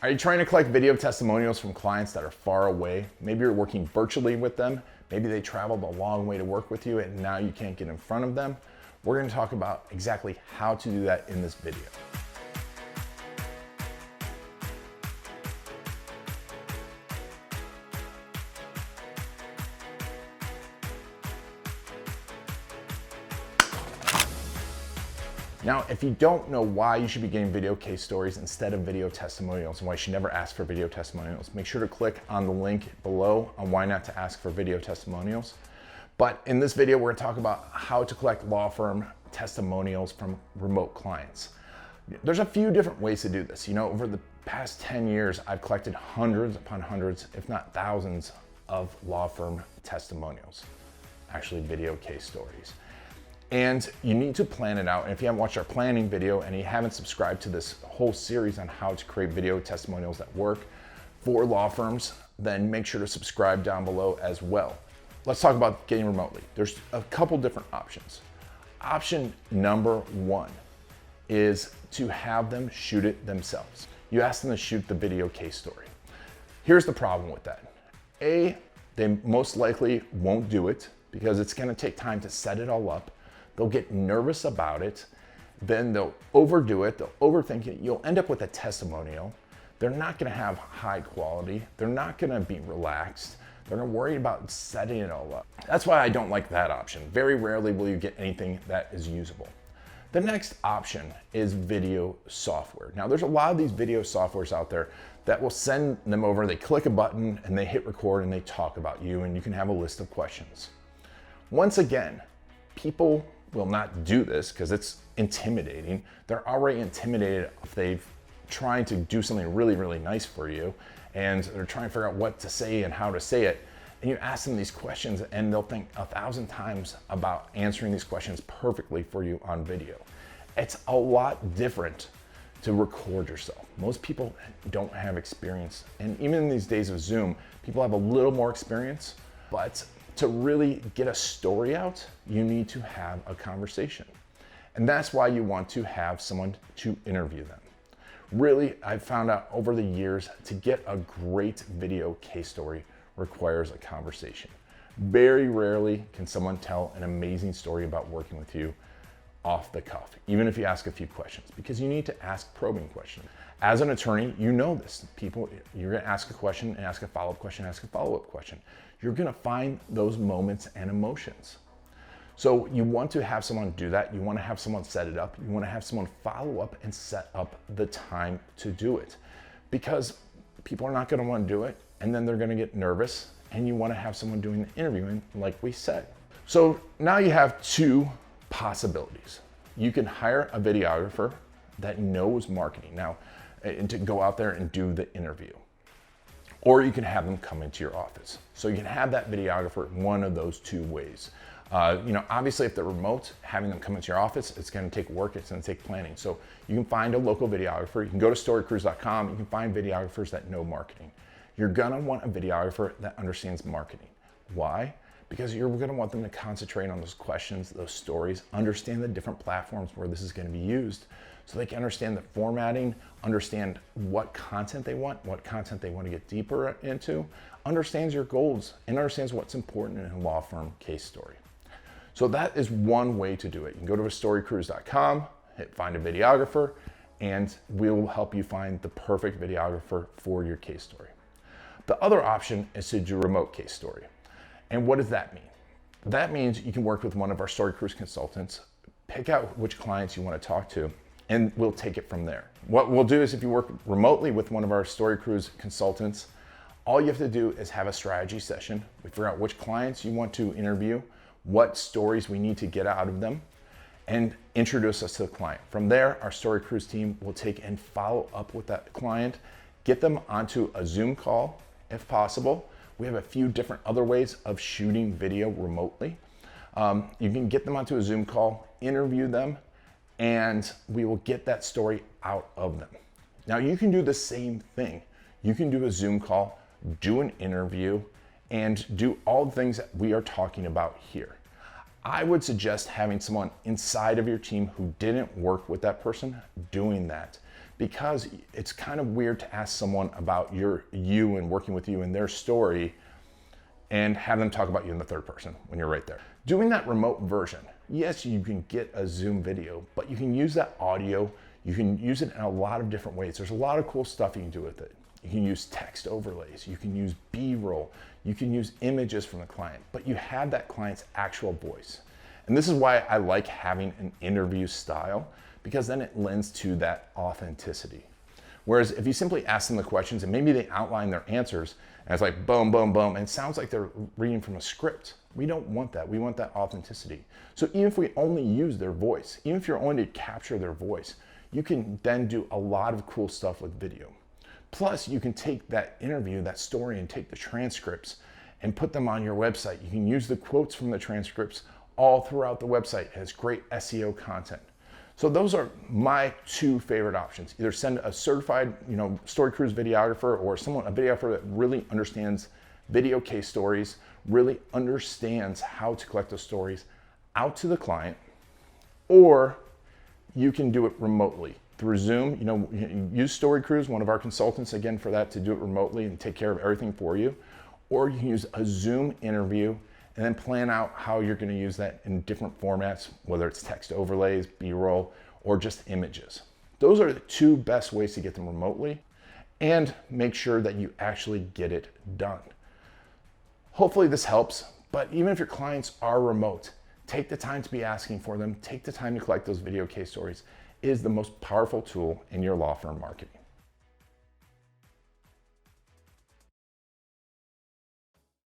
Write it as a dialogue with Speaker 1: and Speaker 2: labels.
Speaker 1: Are you trying to collect video testimonials from clients that are far away? Maybe you're working virtually with them. Maybe they traveled a long way to work with you and now you can't get in front of them. We're going to talk about exactly how to do that in this video. Now, if you don't know why you should be getting video case stories instead of video testimonials and why you should never ask for video testimonials, make sure to click on the link below on why not to ask for video testimonials. But in this video, we're going to talk about how to collect law firm testimonials from remote clients. There's a few different ways to do this. You know, over the past 10 years, I've collected hundreds upon hundreds, if not thousands, of law firm testimonials, actually video case stories. And you need to plan it out. And if you haven't watched our planning video and you haven't subscribed to this whole series on how to create video testimonials that work for law firms, then make sure to subscribe down below as well. Let's talk about getting remotely. There's a couple different options. Option number one is to have them shoot it themselves. You ask them to shoot the video case story. Here's the problem with that. A, they most likely won't do it because it's gonna take time to set it all up. They'll get nervous about it, then they'll overdo it, they'll overthink it. You'll end up with a testimonial. They're not gonna have high quality. They're not gonna be relaxed. They're gonna worry about setting it all up. That's why I don't like that option. Very rarely will you get anything that is usable. The next option is video software. Now there's a lot of these video softwares out there that will send them over, they click a button and they hit record and they talk about you and you can have a list of questions. Once again, people will not do this because it's intimidating. They're already intimidated if they've trying to do something really, really nice for you and they're trying to figure out what to say and how to say it. And you ask them these questions and they'll think 1,000 times about answering these questions perfectly for you on video. It's a lot different to record yourself. Most people don't have experience. And even in these days of Zoom, people have a little more experience, but to really get a story out, you need to have a conversation. And that's why you want to have someone to interview them. Really, I've found out over the years to get a great video case story requires a conversation. Very rarely can someone tell an amazing story about working with you off the cuff, even if you ask a few questions, because you need to ask probing questions. As an attorney, you know this. People, you're gonna ask a question and ask a follow-up question, ask a follow-up question. You're gonna find those moments and emotions. So you want to have someone do that. You wanna have someone set it up. You wanna have someone follow up and set up the time to do it. Because people are not gonna wanna do it and then they're gonna get nervous and you wanna have someone doing the interviewing like we said. So now you have two possibilities. You can hire a videographer that knows marketing now and to go out there and do the interview. Or you can have them come into your office. So you can have that videographer one of those two ways. You know, obviously if they're remote, having them come into your office, it's gonna take work, it's gonna take planning. So you can find a local videographer. You can go to storycrews.com, you can find videographers that know marketing. You're gonna want a videographer that understands marketing. Why? Because you're gonna want them to concentrate on those questions, those stories, understand the different platforms where this is gonna be used so they can understand the formatting, understand what content they want to get deeper into, understands your goals, and understands what's important in a law firm case story. So that is one way to do it. You can go to storycrews.com, hit find a videographer, and we'll help you find the perfect videographer for your case story. The other option is to do a remote case story. And what does that mean? That means you can work with one of our Story Crews consultants, pick out which clients you want to talk to, and we'll take it from there. What we'll do is if you work remotely with one of our Story Crews consultants, all you have to do is have a strategy session. We figure out which clients you want to interview, what stories we need to get out of them, and introduce us to the client. From there, our Story Crews team will take and follow up with that client, get them onto a Zoom call if possible. We have a few different other ways of shooting video remotely. You can get them onto a Zoom call, interview them, and we will get that story out of them. Now you can do the same thing. You can do a Zoom call, do an interview, and do all the things that we are talking about here. I would suggest having someone inside of your team who didn't work with that person doing that, because it's kind of weird to ask someone about you and working with you and their story and have them talk about you in the third person when you're right there. Doing that remote version, yes, you can get a Zoom video, but you can use that audio. You can use it in a lot of different ways. There's a lot of cool stuff you can do with it. You can use text overlays. You can use B-roll. You can use images from the client, but you have that client's actual voice. And this is why I like having an interview style, because then it lends to that authenticity. Whereas if you simply ask them the questions and maybe they outline their answers and it's like boom, boom, boom, and it sounds like they're reading from a script. We don't want that. We want that authenticity. So even if we only use their voice, even if you're only to capture their voice, you can then do a lot of cool stuff with video. Plus, you can take that interview, that story, and take the transcripts and put them on your website. You can use the quotes from the transcripts all throughout the website. It has great SEO content. So those are my two favorite options. Either send a certified, Story Cruise videographer, or a videographer that really understands video case stories, really understands how to collect those stories out to the client, or you can do it remotely through Zoom. Use Story Cruise, one of our consultants, again, for that, to do it remotely and take care of everything for you. Or you can use a Zoom interview and then plan out how you're going to use that in different formats, whether it's text overlays, B-roll, or just images. Those are the two best ways to get them remotely and make sure that you actually get it done. Hopefully this helps, but even if your clients are remote, take the time to be asking for them, take the time to collect those video case stories. It is the most powerful tool in your law firm marketing.